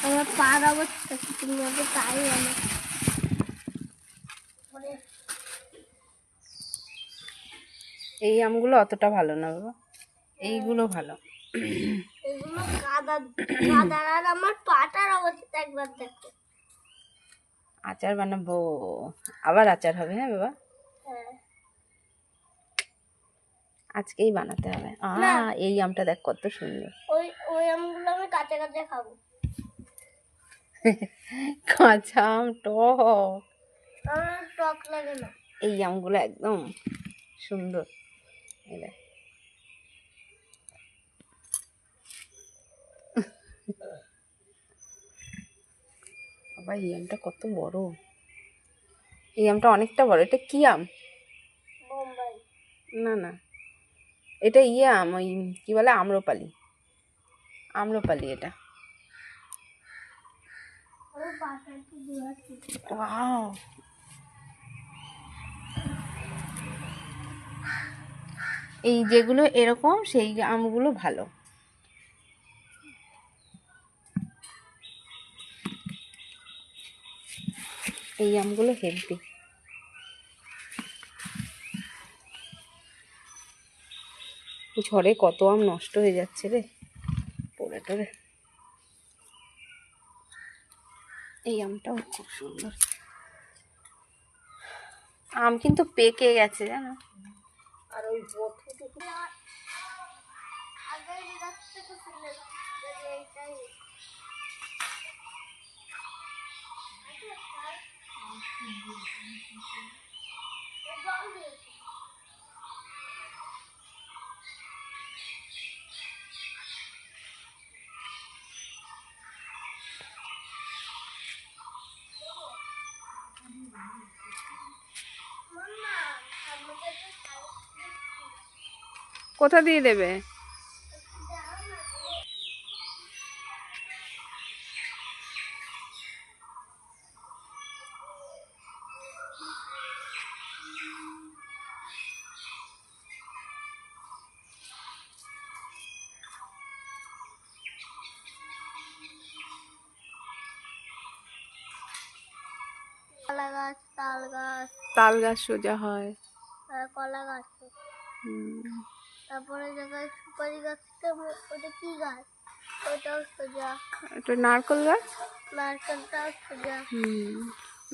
আমার পার অবস্থা তুমি আমাকে তাই বলো। এই আমগুলো অতটা ভালো না বাবা, এইগুলো ভালো। এগুলো কাদা কাদা। আর আমার পাটার অবস্থা একবার দেখো। আচার বানাবো, আবার আচার হবে। হ্যাঁ বাবা, হ্যাঁ আজকেই বানাতে হবে। এই আমটা দেখ কত সুন্দর। ওই ওই আমগুলো আমি কাঁচা কাঁচা খাবো। কাঁচা আম টক, আমার টক লাগে না। এই আমগুলো একদম সুন্দর। এই দেখ, বাবা এই আমটা কত বড়, এই আমটা অনেকটা বড়। এটা কি আম? বোম্বাই। না না, এটা আম, ওই কি বলে, আম্রপালি। আম্রপালি এটা। ওয়াও, এই যেগুলো এরকম সেই আমগুলো ভালো। এই আমগুলো হেলদি। ঝড়ে কত আম নষ্ট হয়ে যাচ্ছে রে, পড়ে টরে। এই আমটাও খুব সুন্দর। আম কিন্তু পেকে গেছে জানো। আর ওই কোথা দিয়ে দেবে? কলা গাছ, তাল গাছ। তাল গাছ সোজা হয়। কলা গাছ। তারপরে জায়গায় সুপারি গাছটা, ওটা কি গাছ? ওটাও সোজা। এটা নারকেল গাছ। নারকেলটাও সোজা।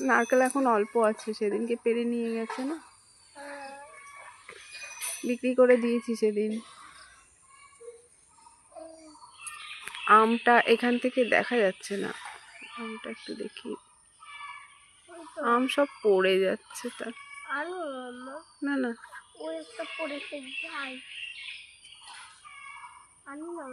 নারকেল এখন অল্প আছে, সেদিনকে পেরে নিয়ে গেছে না, বিক্রি করে দিয়েছি সেদিন। আমটা এখান থেকে দেখা যাচ্ছে না, আমটা একটু দেখি। আম সব পড়ে যাচ্ছে। তার আনো না না, ওই একটা পড়েছে যাই আনি না।